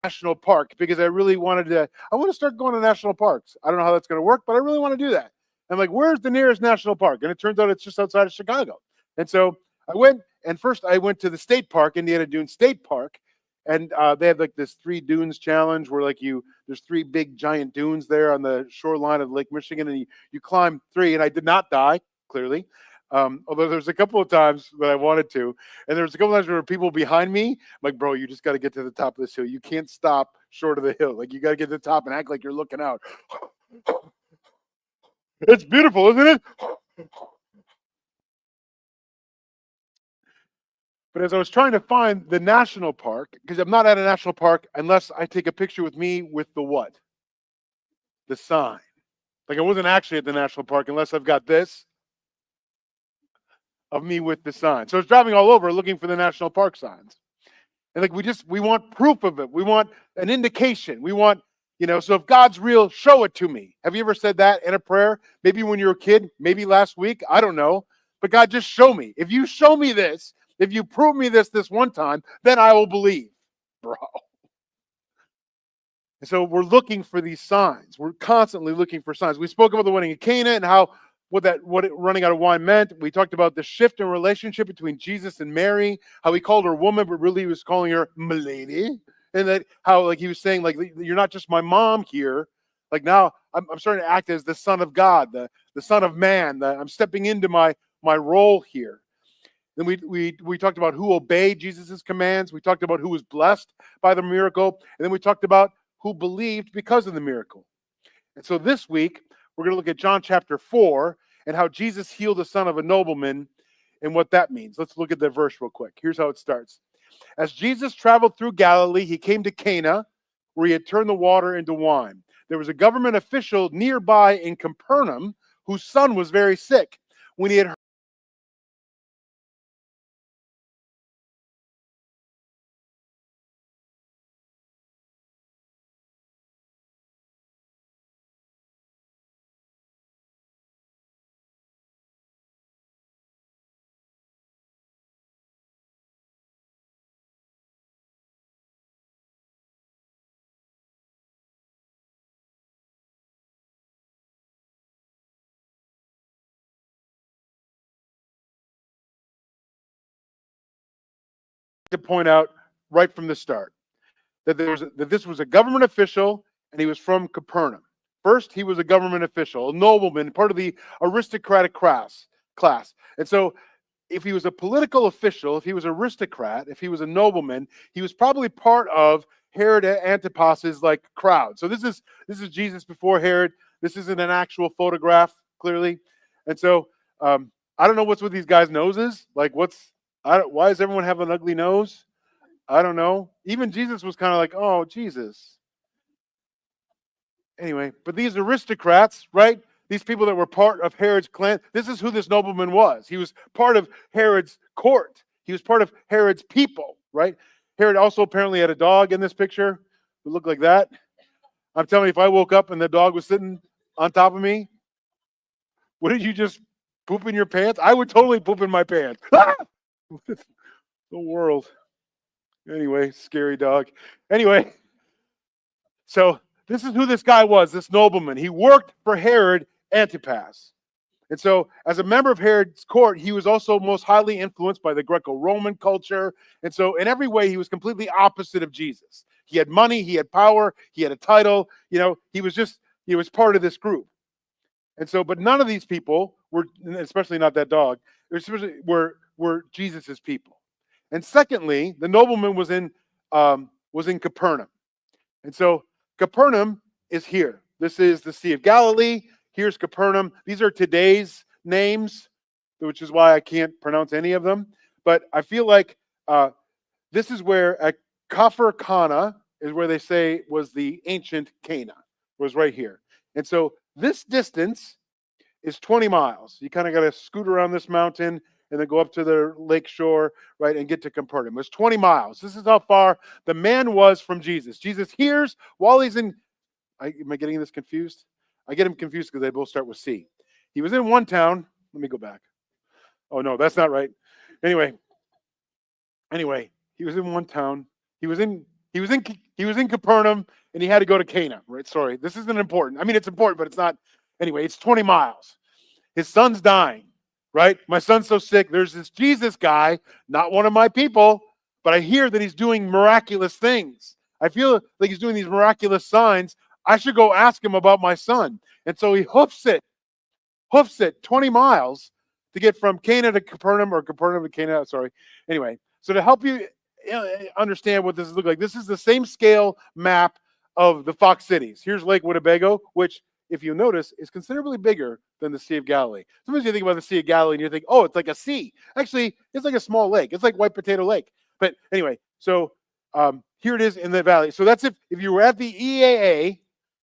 national park because I really I want to start going to national parks. I don't know how that's going to work, but I really want to do that. I'm like, where's the nearest national park? And it turns out it's just outside of Chicago. And so I went, and first I went to the state park, Indiana Dunes State Park, and they have like this 3 dunes challenge where there's 3 big giant dunes there on the shoreline of Lake Michigan, and you climb 3, and I did not die, clearly. Although there's a couple of times that I wanted to, and there's a couple of times where people behind me, I'm like, bro, you just got to get to the top of this hill. You can't stop short of the hill. Like, you got to get to the top and act like you're looking out. It's beautiful, isn't it? But as I was trying to find the national park, because I'm not at a national park unless I take a picture with me with the what? The sign. Like, I wasn't actually at the national park unless I've got this of me with the sign. So I was driving all over looking for the national park signs. And like, we want proof of it. We want an indication. We want, so if God's real, show it to me. Have you ever said that in a prayer? Maybe when you were a kid, maybe last week, I don't know. But God, just show me. If you show me this, if you prove me this one time, then I will believe, bro. And so we're looking for these signs. We're constantly looking for signs. We spoke about the wedding in Cana and how what running out of wine meant. We talked about the shift in relationship between Jesus and Mary, how he called her woman, but really he was calling her milady. And that how, like, he was saying, like, you're not just my mom here. Like, now I'm starting to act as the Son of God, the Son of Man. I'm stepping into my role here. Then we talked about who obeyed Jesus' commands. We talked about who was blessed by the miracle. And then we talked about who believed because of the miracle. And so this week, we're going to look at John chapter 4 and how Jesus healed the son of a nobleman and what that means. Let's look at the verse real quick. Here's how it starts. As Jesus traveled through Galilee, he came to Cana, where he had turned the water into wine. There was a government official nearby in Capernaum whose son was very sick. When he had to point out right from the start that this was a government official and he was from Capernaum. First, he was a government official, a nobleman, part of the aristocratic class. And so if he was a political official, if he was an aristocrat, if he was a nobleman, he was probably part of Herod Antipas's like crowd. So this is Jesus before Herod. This isn't an actual photograph, clearly. And so I don't know what's with these guys' noses. Like, why does everyone have an ugly nose? I don't know. Even Jesus was kind of like, oh, Jesus. Anyway, but these aristocrats, right? These people that were part of Herod's clan, this is who this nobleman was. He was part of Herod's court. He was part of Herod's people, right? Herod also apparently had a dog in this picture who looked like that. I'm telling you, if I woke up and the dog was sitting on top of me, wouldn't you just poop in your pants? I would totally poop in my pants. Ah! The world. Anyway, scary dog. Anyway, so this is who this guy was, this nobleman. He worked for Herod Antipas. And so as a member of Herod's court, he was also most highly influenced by the Greco-Roman culture. And so in every way, he was completely opposite of Jesus. He had money, he had power, he had a title. He was part of this group. And so, but none of these people were, especially not that dog, were Jesus's people. And secondly, the nobleman was in Capernaum. And so Capernaum is here. This is the Sea of Galilee. Here's Capernaum. These are today's names, which is why I can't pronounce any of them. But I feel like this is where Kafir Kana is where they say was the ancient Cana, was right here. And so this distance is 20 miles. You kind of got to scoot around this mountain and then go up to the lake shore, right, and get to Capernaum. It's 20 miles. This is how far the man was from Jesus. Jesus hears while he's in, am I getting this confused? I get him confused because they both start with C. He was in one town. Let me go back. Oh, no, that's not right. Anyway, he was in one town. He He was in Capernaum, and he had to go to Cana. Right? Sorry, this isn't important. I mean, it's important, but it's not. Anyway, it's 20 miles. His son's dying. Right? My son's so sick. There's this Jesus guy, not one of my people, but I hear that he's doing miraculous things. I feel like he's doing these miraculous signs. I should go ask him about my son. And so he hoofs it 20 miles to get from Cana to Capernaum, or Capernaum to Cana. Sorry. Anyway, so to help you understand what this looks like, this is the same scale map of the Fox cities. Here's Lake Winnebago, which, if you notice, is considerably bigger than the Sea of Galilee. Sometimes you think about the Sea of Galilee and you think, oh, it's like a sea. Actually, it's like a small lake. It's like White Potato Lake. But anyway, so here it is in the valley. So that's if you were at the EAA,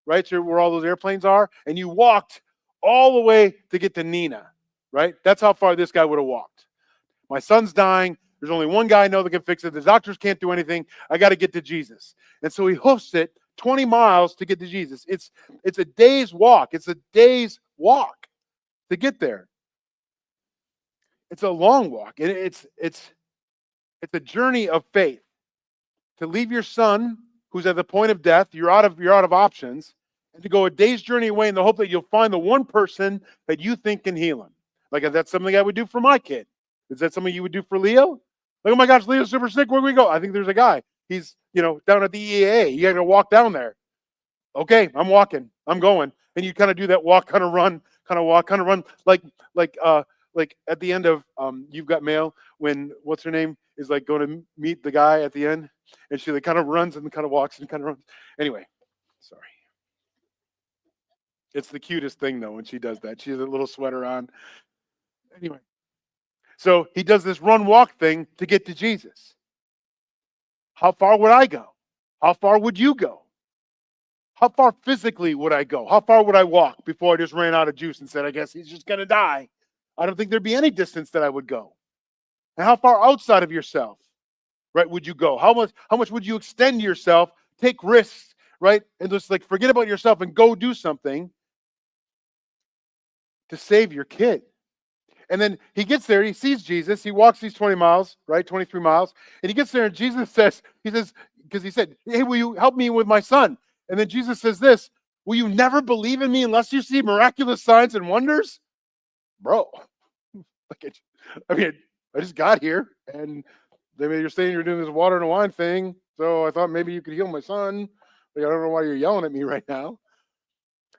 right, so where all those airplanes are, and you walked all the way to get to Nina, right? That's how far this guy would have walked. My son's dying. There's only one guy I know that can fix it. The doctors can't do anything. I got to get to Jesus. And so he hoofs it 20 miles to get to Jesus. It's a day's walk. It's a day's walk to get there. It's a long walk. It's a journey of faith. To leave your son, who's at the point of death, you're out of options, and to go a day's journey away in the hope that you'll find the one person that you think can heal him. Like, if that's something I would do for my kid. Is that something you would do for Leo? Like, oh my gosh, Leo's super sick. Where do we go? I think there's a guy. He's, down at the EAA. You got to walk down there. Okay, I'm walking. I'm going. And you kind of do that walk, kind of run, kind of walk, kind of run. Like at the end of You've Got Mail, when, what's her name, is like going to meet the guy at the end. And she like kind of runs and kind of walks and kind of runs. Anyway, sorry. It's the cutest thing, though, when she does that. She has a little sweater on. Anyway, so he does this run-walk thing to get to Jesus. How far would I go? How far would you go? How far physically would I go? How far would I walk before I just ran out of juice and said, I guess he's just going to die? I don't think there'd be any distance that I would go. And how far outside of yourself, right, would you go? How much would you extend yourself, take risks, right, and just like forget about yourself and go do something to save your kid? And then he gets there, he sees Jesus, he walks these 20 miles, right, 23 miles, and he gets there and Jesus says, because he said, hey, will you help me with my son? And then Jesus says this, will you never believe in me unless you see miraculous signs and wonders? Bro, I just got here, and you're saying you're doing this water and wine thing, so I thought maybe you could heal my son. Like, I don't know why you're yelling at me right now.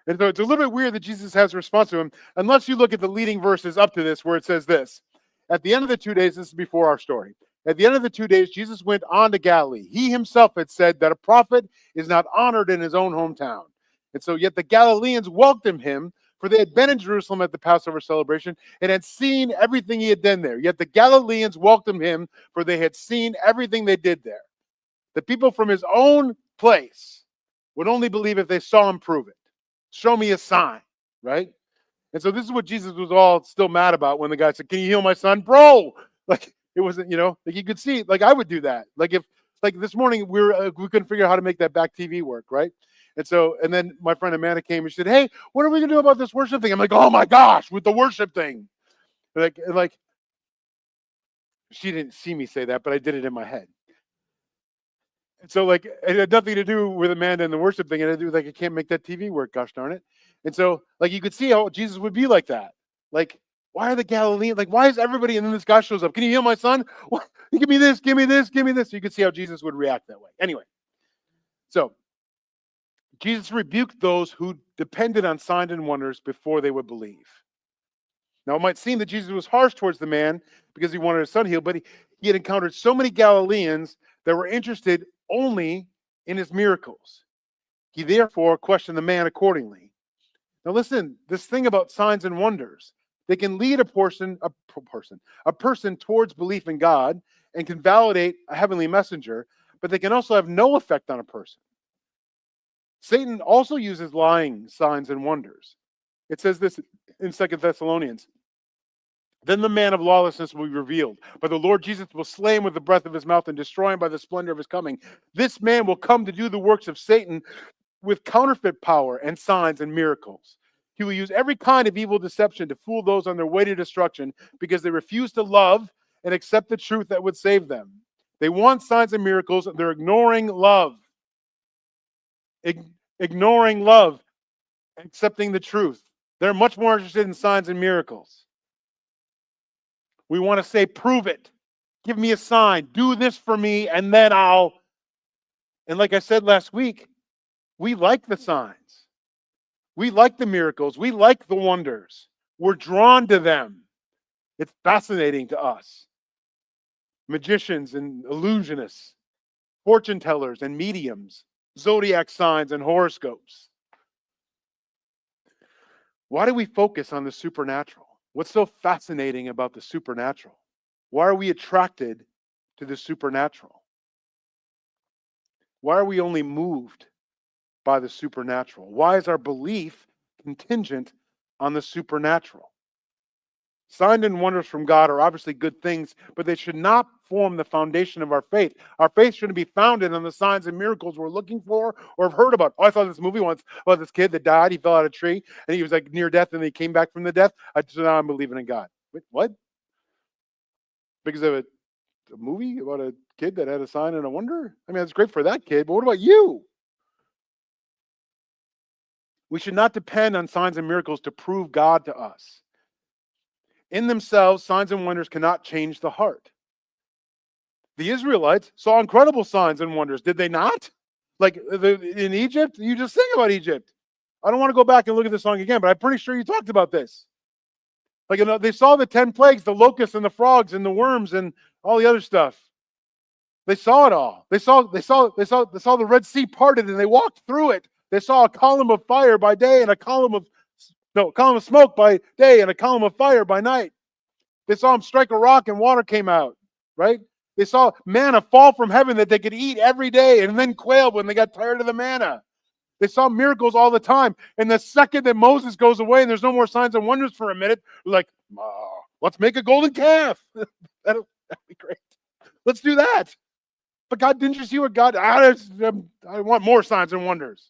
And so it's a little bit weird that Jesus has a response to him, unless you look at the leading verses up to this, where it says this. At the end of the 2 days, this is before our story. At the end of the 2 days, Jesus went on to Galilee. He himself had said that a prophet is not honored in his own hometown. And so yet the Galileans welcomed him, for they had been in Jerusalem at the Passover celebration and had seen everything he had done there. Yet the Galileans welcomed him, for they had seen everything they did there. The people from his own place would only believe if they saw him prove it. Show me a sign, right? And so this is what Jesus was all still mad about when the guy said, can you heal my son? Bro, like it wasn't, like you could see, like I would do that. Like if, like this morning, we couldn't figure out how to make that back TV work, right? And then my friend Amanda came and she said, hey, what are we going to do about this worship thing? I'm like, oh my gosh, with the worship thing. Like she didn't see me say that, but I did it in my head. And so, like, it had nothing to do with Amanda and the worship thing. It had to do with, like, I can't make that TV work, gosh darn it. And so, like, you could see how Jesus would be like that. Like, why are the Galileans, like, why is everybody, and then this guy shows up, can you heal my son? What? Give me this, give me this, give me this. So you could see how Jesus would react that way. Anyway, so Jesus rebuked those who depended on signs and wonders before they would believe. Now, it might seem that Jesus was harsh towards the man because he wanted his son healed, but he had encountered so many Galileans that were interested only in his miracles. He therefore questioned the man accordingly. Now listen, this thing about signs and wonders, they can lead a person towards belief in God and can validate a heavenly messenger, but they can also have no effect on a person. Satan also uses lying signs and wonders. It says this in 2 Thessalonians. Then the man of lawlessness will be revealed, but the Lord Jesus will slay him with the breath of his mouth and destroy him by the splendor of his coming. This man will come to do the works of Satan with counterfeit power and signs and miracles. He will use every kind of evil deception to fool those on their way to destruction because they refuse to love and accept the truth that would save them. They want signs and miracles. They're ignoring love. Ignoring love, accepting the truth. They're much more interested in signs and miracles. We want to say, prove it. Give me a sign. Do this for me, and then I'll. And like I said last week, we like the signs. We like the miracles. We like the wonders. We're drawn to them. It's fascinating to us. Magicians and illusionists, fortune tellers and mediums, zodiac signs and horoscopes. Why do we focus on the supernatural? What's so fascinating about the supernatural? Why are we attracted to the supernatural? Why are we only moved by the supernatural? Why is our belief contingent on the supernatural? Signs and wonders from God are obviously good things, but they should not form the foundation of our faith. Our faith shouldn't be founded on the signs and miracles we're looking for or have heard about. Oh, I saw this movie once about this kid that died. He fell out of a tree and he was like near death and he came back from the death. So now I'm believing in God. Wait, what? Because of a movie about a kid that had a sign and a wonder? I mean, that's great for that kid, but what about you? We should not depend on signs and miracles to prove God to us. In themselves, signs and wonders cannot change the heart. The Israelites saw incredible signs and wonders, did they not? Like in Egypt, you just sing about Egypt. I don't want to go back and look at the song again, but I'm pretty sure you talked about this. Like, you know, they saw the 10 plagues, the locusts and the frogs and the worms and all the other stuff. They saw it all. They saw the Red Sea parted and they walked through it. They saw a column of fire by day and a column of smoke by day and a column of fire by night. They saw him strike a rock and water came out, right? They saw manna fall from heaven that they could eat every day and then quail when they got tired of the manna. They saw miracles all the time. And the second that Moses goes away and there's no more signs and wonders for a minute, like, let's make a golden calf. That'd be great. Let's do that. But God, didn't you see what God, I want more signs and wonders.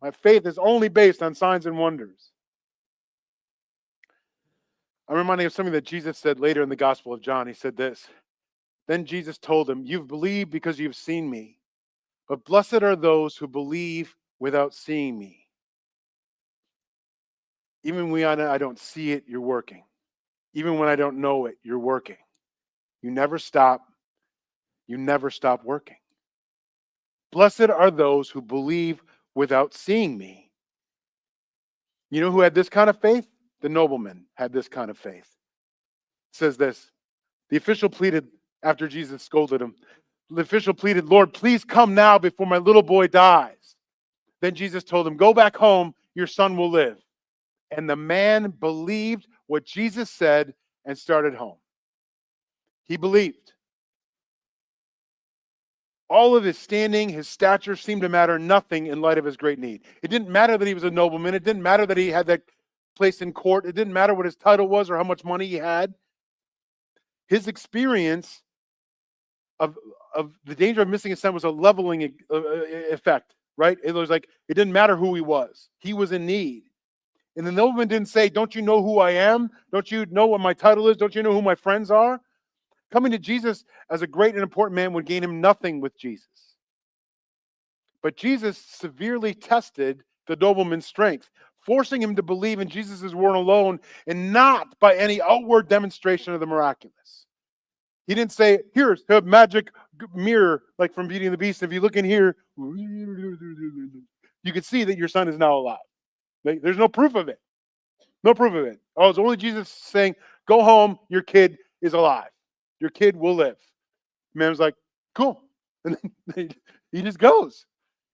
My faith is only based on signs and wonders. I'm reminded of something that Jesus said later in the Gospel of John. He said this. Then Jesus told him, you've believed because you've seen me, but blessed are those who believe without seeing me. Even when I don't see it, you're working. Even when I don't know it, you're working. You never stop. You never stop working. Blessed are those who believe without seeing me. You know who had this kind of faith? The nobleman had this kind of faith. It says this. The official pleaded after Jesus scolded him. The official pleaded, Lord, please come now before my little boy dies. Then Jesus told him, go back home. Your son will live. And the man believed what Jesus said and started home. He believed. All of his standing, his stature seemed to matter nothing in light of his great need. It didn't matter that he was a nobleman. It didn't matter that he had that place in court. It didn't matter what his title was or how much money he had. His experience of the danger of missing a son was a leveling effect, right? It was like, it didn't matter who he was. He was in need. And the nobleman didn't say, don't you know who I am? Don't you know what my title is? Don't you know who my friends are? Coming to Jesus as a great and important man would gain him nothing with Jesus. But Jesus severely tested the nobleman's strength, forcing him to believe in Jesus' word alone and not by any outward demonstration of the miraculous. He didn't say, here's a magic mirror like from Beauty and the Beast. If you look in here, you can see that your son is now alive. There's no proof of it. No proof of it. Oh, it's only Jesus saying, go home, your kid is alive. Your kid will live. The man was like, cool. And then he just goes.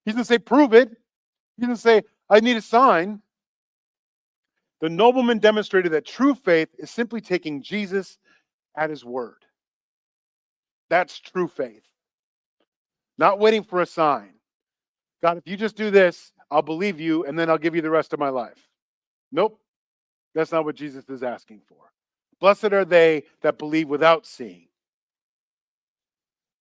He doesn't say, prove it. He doesn't say, I need a sign. The nobleman demonstrated that true faith is simply taking Jesus at his word. That's true faith. Not waiting for a sign. God, if you just do this, I'll believe you, and then I'll give you the rest of my life. Nope. That's not what Jesus is asking for. Blessed are they that believe without seeing.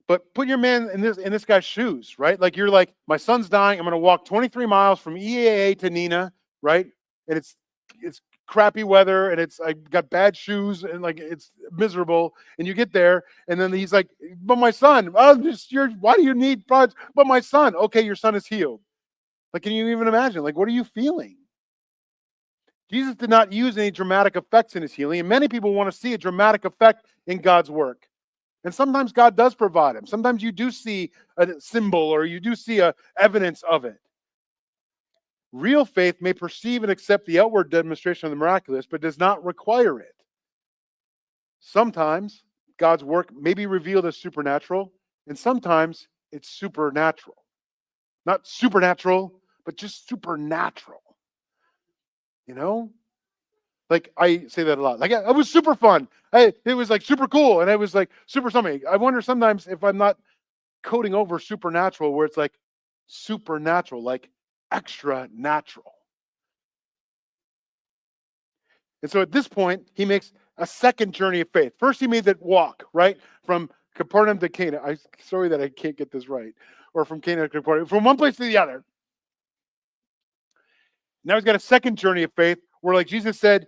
But put your man in this guy's shoes, right? Like you're like, my son's dying. I'm going to walk 23 miles from EAA to Nina, right? And it's it's crappy weather and it's like got bad shoes and like it's miserable. And you get there and then he's like, but my son, why do you need prods? But my son, okay, your son is healed. Like, can you even imagine? Like, what are you feeling? Jesus did not use any dramatic effects in his healing, and many people want to see a dramatic effect in God's work. And sometimes God does provide them. Sometimes you do see a symbol or you do see a evidence of it. Real faith may perceive and accept the outward demonstration of the miraculous, but does not require it. Sometimes God's work may be revealed as supernatural, and sometimes it's supernatural. Not supernatural, but just supernatural. You know? Like, I say that a lot. Like, it was super fun. It was like super cool, and it was like super something. I wonder sometimes if I'm not coding over supernatural, where it's like supernatural, like extra natural. And so at this point, he makes a second journey of faith. First, he made that walk, right? From Capernaum to Cana. I'm sorry that I can't get this right. Or from Cana to Capernaum. From one place to the other. Now he's got a second journey of faith where, like Jesus said,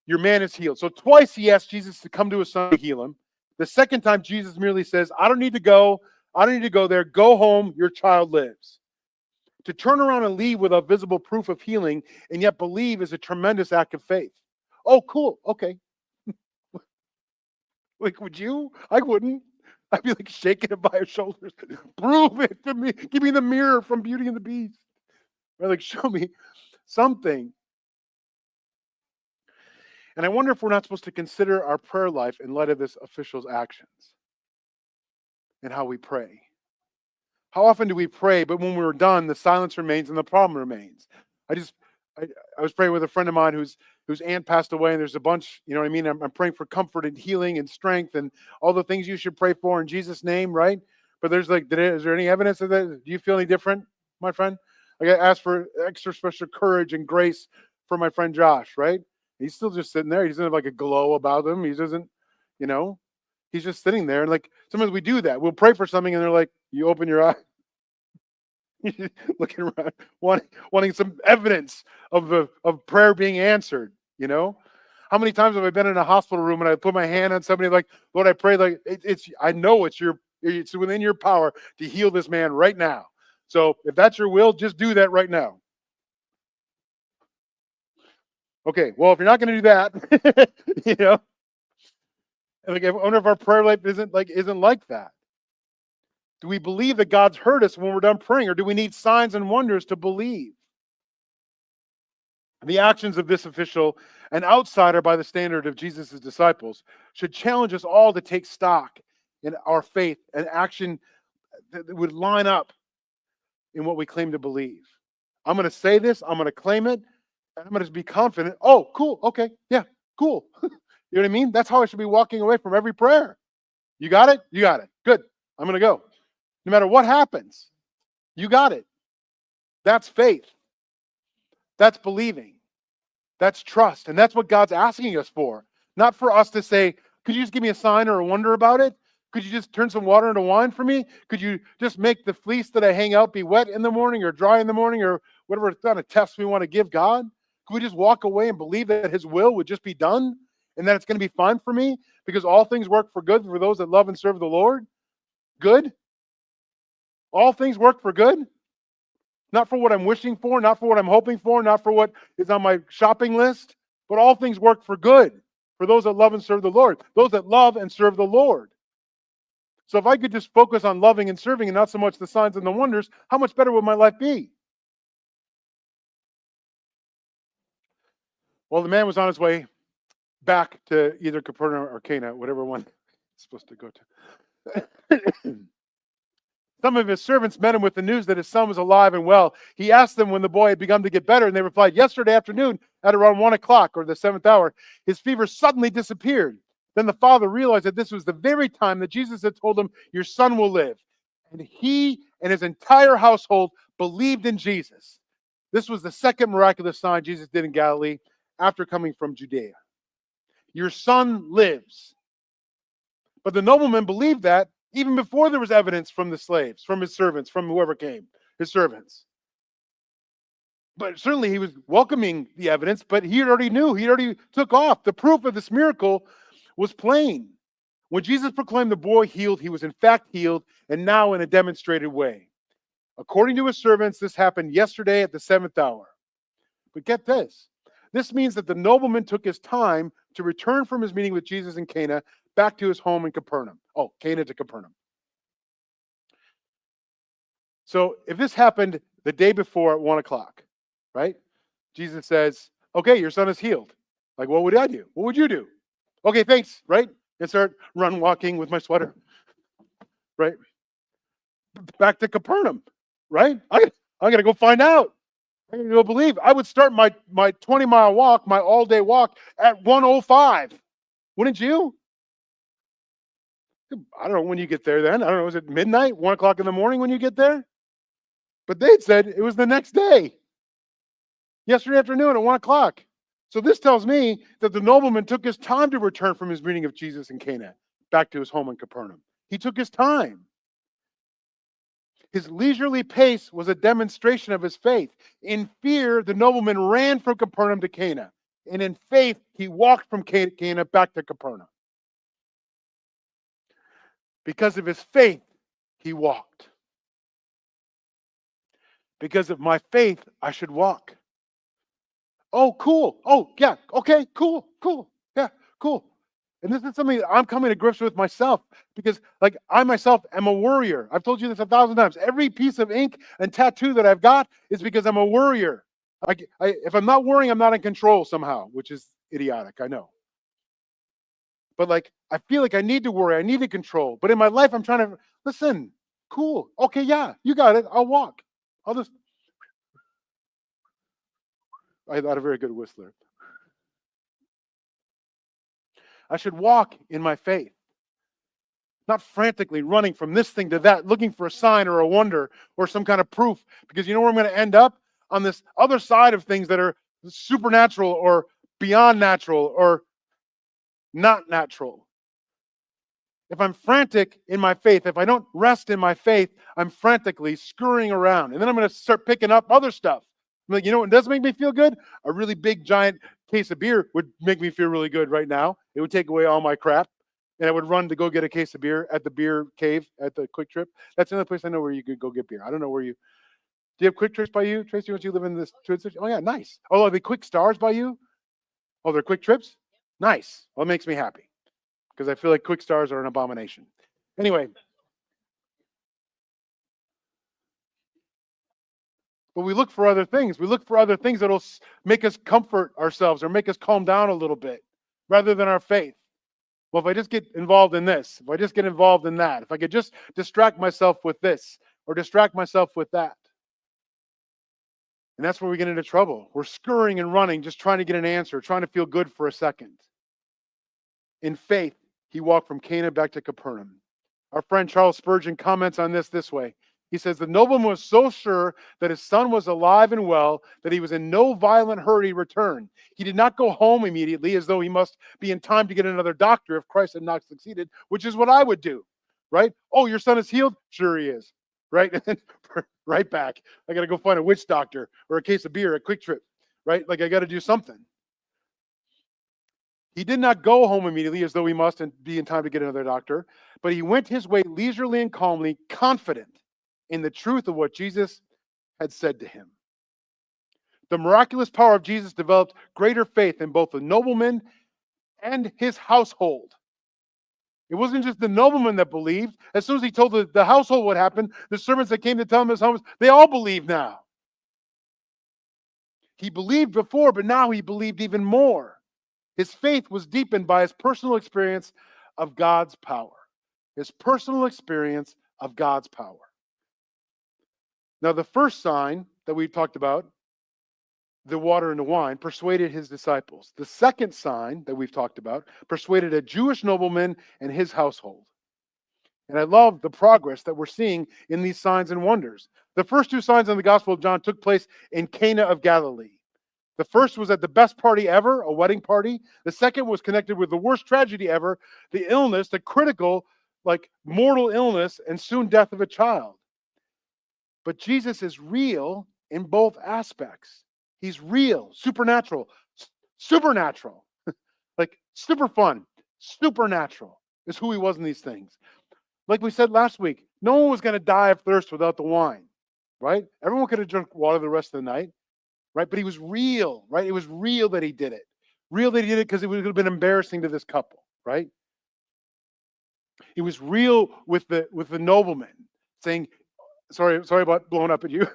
your man is healed. So twice he asked Jesus to come to his son to heal him. The second time, Jesus merely says, I don't need to go. I don't need to go there. Go home. Your child lives. To turn around and leave without visible proof of healing and yet believe is a tremendous act of faith. Oh, cool. Okay. Like, would you? I wouldn't. I'd be like shaking it by her shoulders. Prove it to me. Give me the mirror from Beauty and the Beast. Or like, show me something. And I wonder if we're not supposed to consider our prayer life in light of this official's actions and how we pray. How often do we pray, but when we're done, the silence remains and the problem remains? I was praying with a friend of mine whose aunt passed away, and there's a bunch, you know what I mean? I'm praying for comfort and healing and strength and all the things you should pray for in Jesus' name, right? But there's like, is there any evidence of that? Do you feel any different, my friend? Like, I asked for extra special courage and grace for my friend Josh, right? He's still just sitting there. He doesn't have like a glow about him. He doesn't, you know, he's just sitting there. And like, sometimes we do that. We'll pray for something and they're like, you open your eye. Looking around, wanting some evidence of prayer being answered. You know, how many times have I been in a hospital room and I put my hand on somebody like, Lord, I pray like I know it's within your power to heal this man right now. So if that's your will, just do that right now. Okay, well, if you're not going to do that, you know, like, I wonder if our prayer life isn't like that. Do we believe that God's heard us when we're done praying, or do we need signs and wonders to believe? The actions of this official, an outsider by the standard of Jesus' disciples, should challenge us all to take stock in our faith and action that would line up in what we claim to believe. I'm going to say this, I'm going to claim it, and I'm going to be confident. Oh, cool, okay, yeah, cool. You know what I mean? That's how I should be walking away from every prayer. You got it? You got it. Good. I'm going to go. No matter what happens, you got it. That's faith. That's believing. That's trust. And that's what God's asking us for. Not for us to say, could you just give me a sign or a wonder about it? Could you just turn some water into wine for me? Could you just make the fleece that I hang out be wet in the morning or dry in the morning or whatever kind of test we want to give God? Could we just walk away and believe that his will would just be done and that it's going to be fine for me because all things work for good for those that love and serve the Lord? Good? All things work for good? Not for what I'm wishing for, not for what I'm hoping for, not for what is on my shopping list, but all things work for good for those that love and serve the Lord, those that love and serve the Lord. So if I could just focus on loving and serving and not so much the signs and the wonders, how much better would my life be? Well, the man was on his way back to either Capernaum or Cana, whatever one he's supposed to go to. Some of his servants met him with the news that his son was alive and well. He asked them when the boy had begun to get better, and they replied, yesterday afternoon at around 1 o'clock or the 7th hour, his fever suddenly disappeared. Then the father realized that this was the very time that Jesus had told him, your son will live. And he and his entire household believed in Jesus. This was the second miraculous sign Jesus did in Galilee after coming from Judea. Your son lives. But the nobleman believed that even before there was evidence from the slaves, from his servants, from whoever came, his servants. But certainly he was welcoming the evidence, but he already knew, he already took off. The proof of this miracle was plain. When Jesus proclaimed the boy healed, he was in fact healed, and now in a demonstrated way. According to his servants, this happened yesterday at the 7th hour. But get this. This means that the nobleman took his time to return from his meeting with Jesus in Cana back to his home in Capernaum. Oh, Cana to Capernaum. So if this happened the day before at 1 o'clock, right? Jesus says, okay, your son is healed. Like, what would I do? What would you do? Okay, thanks, right? And start run walking with my sweater, right? Back to Capernaum, right? I got to go find out. I got to go believe. I would start my 20-mile walk, my all-day walk at 1:05. Wouldn't you? I don't know when you get there then. I don't know. Is it midnight, 1 o'clock in the morning when you get there? But they'd said it was the next day. Yesterday afternoon at 1 o'clock. So this tells me that the nobleman took his time to return from his meeting of Jesus in Cana back to his home in Capernaum. He took his time. His leisurely pace was a demonstration of his faith. In fear, the nobleman ran from Capernaum to Cana. And in faith, he walked from Cana back to Capernaum. Because of his faith, he walked. Because of my faith, I should walk. Oh, cool. Oh, yeah. Okay, cool. Yeah, cool. And this is something that I'm coming to grips with myself because, like, I myself am a worrier. I've told you this 1,000 times. Every piece of ink and tattoo that I've got is because I'm a worrier. If I'm not worrying, I'm not in control somehow, which is idiotic, I know. But, like, I feel like I need to worry. I need to control. But in my life, I'm trying to, listen, cool. Okay, yeah, you got it. I'll walk. I'm not a very good whistler. I should walk in my faith, not frantically running from this thing to that, looking for a sign or a wonder or some kind of proof, because you know where I'm going to end up? On this other side of things that are supernatural or beyond natural or not natural. If I'm frantic in my faith, if I don't rest in my faith, I'm frantically scurrying around. And then I'm going to start picking up other stuff. I'm like, you know what does make me feel good? A really big, giant case of beer would make me feel really good right now. It would take away all my crap. And I would run to go get a case of beer at the beer cave at the Quick Trip. That's another place I know where you could go get beer. I don't know where you... Do you have Quick Trips by you, Tracy? Once you live in this... Oh, yeah, nice. Oh, are they Quick Stars by you? Oh, they're Quick Trips? Nice. Well, it makes me happy because I feel like Quick Stars are an abomination. Anyway. But we look for other things. We look for other things that'll make us comfort ourselves or make us calm down a little bit rather than our faith. Well, if I just get involved in this, if I just get involved in that, if I could just distract myself with this or distract myself with that. And that's where we get into trouble. We're scurrying and running, just trying to get an answer, trying to feel good for a second. In faith, he walked from Cana back to Capernaum. Our friend Charles Spurgeon comments on this way. He says, the nobleman was so sure that his son was alive and well that he was in no violent hurry to return. He did not go home immediately as though he must be in time to get another doctor if Christ had not succeeded, which is what I would do, right? Oh, your son is healed? Sure he is, right? And then right back. I got to go find a witch doctor or a case of beer, a Quick Trip, right? Like I got to do something. He did not go home immediately as though he must be in time to get another doctor, but he went his way leisurely and calmly, confident in the truth of what Jesus had said to him. The miraculous power of Jesus developed greater faith in both the nobleman and his household. It wasn't just the nobleman that believed. As soon as he told the household what happened, the servants that came to tell him his home, they all believe now. He believed before, but now he believed even more. His faith was deepened by his personal experience of God's power. His personal experience of God's power. Now, the first sign that we talked about, the water and the wine, persuaded his disciples. The second sign that we've talked about persuaded a Jewish nobleman and his household. And I love the progress that we're seeing in these signs and wonders. The first two signs in the Gospel of John took place in Cana of Galilee. The first was at the best party ever, a wedding party. The second was connected with the worst tragedy ever, the illness, the critical, like mortal illness and soon death of a child. But Jesus is real in both aspects. He's real, supernatural, supernatural, like super fun, supernatural is who he was in these things. Like we said last week, no one was going to die of thirst without the wine, right? Everyone could have drunk water the rest of the night, right? But he was real, right? It was real that he did it. Real that he did it because it would have been embarrassing to this couple, right? He was real with the nobleman saying, sorry about blowing up at you,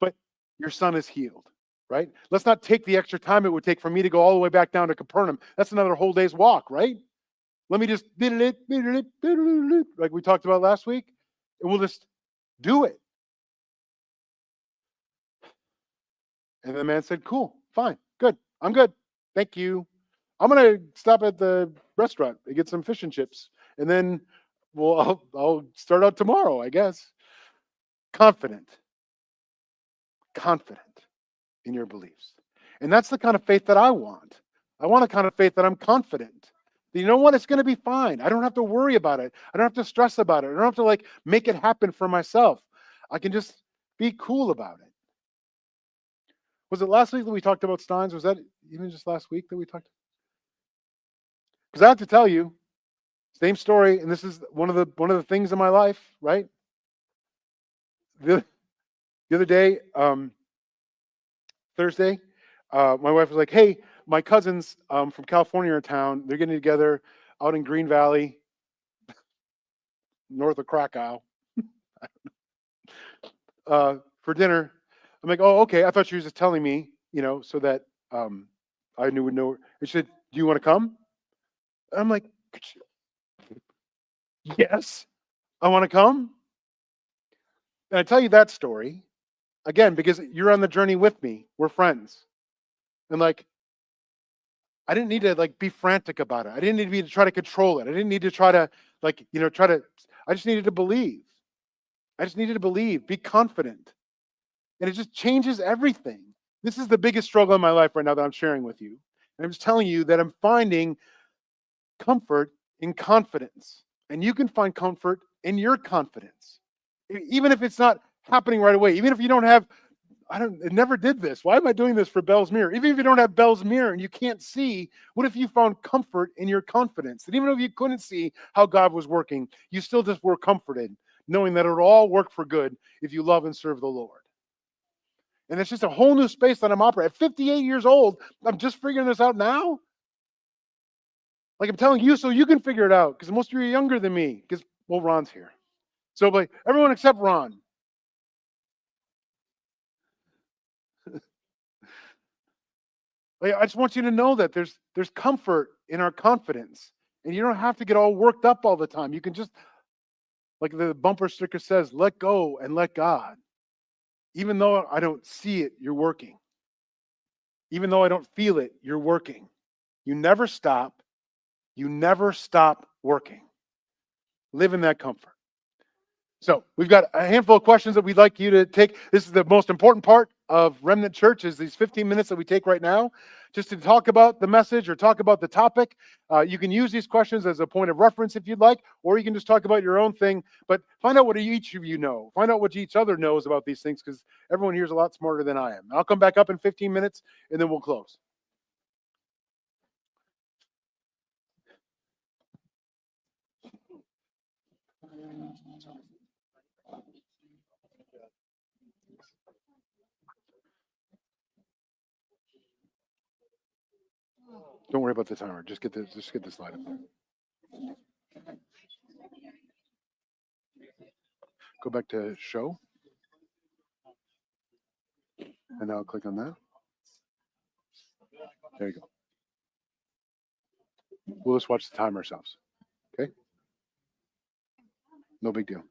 but your son is healed, right? Let's not take the extra time it would take for me to go all the way back down to Capernaum. That's another whole day's walk, right? Let me just, like we talked about last week, and we'll just do it. And the man said, cool, fine, good. I'm good. Thank you. I'm going to stop at the restaurant and get some fish and chips. And then I'll start out tomorrow, I guess. Confident in your beliefs. And that's the kind of faith that I want. I want a kind of faith that I'm confident. You know what? It's going to be fine. I don't have to worry about it. I don't have to stress about it. I don't have to like make it happen for myself. I can just be cool about it. Was it last week that we talked about Steins? Was that even just last week that we talked? Because I have to tell you, same story, and this is one of the things in my life, right? The other day, Thursday, my wife was like, "Hey, my cousins from California are in town. They're getting together out in Green Valley, north of Krakow, for dinner." I'm like, "Oh, okay." I thought she was just telling me, so that I would know. And she said, "Do you want to come?" I'm like, "Yes, I want to come." And I tell you that story again because you're on the journey with me. We're friends, and like I didn't need to like be frantic about it. I didn't need to try to control it. I didn't need to try to I just needed to believe. I just needed to believe, be confident. And it just changes everything. This is the biggest struggle in my life right now that I'm sharing with you. And I'm just telling you that I'm finding comfort in confidence. And you can find comfort in your confidence. Even if it's not happening right away, even if you don't have I never did this. Why am I doing this for Bell's Mirror? Even if you don't have Bell's Mirror and you can't see, what if you found comfort in your confidence? That even if you couldn't see how God was working, you still just were comforted, knowing that it'll all work for good if you love and serve the Lord. And it's just a whole new space that I'm operating. At 58 years old, I'm just figuring this out now. Like I'm telling you so you can figure it out, because most of you are younger than me, because, well, Ron's here. So like everyone except Ron. Like, I just want you to know that there's comfort in our confidence, and you don't have to get all worked up all the time. You can just, like the bumper sticker says, let go and let God. Even though I don't see it, you're working. Even though I don't feel it, you're working. You never stop. You never stop working. Live in that comfort. So we've got a handful of questions that we'd like you to take. This is the most important part of Remnant Church, is these 15 minutes that we take right now just to talk about the message or talk about the topic. You can use these questions as a point of reference if you'd like, or you can just talk about your own thing, but find out what each of you know. Find out what each other knows about these things, because everyone here is a lot smarter than I am. I'll come back up in 15 minutes and then we'll close. Don't worry about the timer. Just get the slide up. Go back to show. And now click on that. There you go. We'll just watch the time ourselves. Okay? No big deal.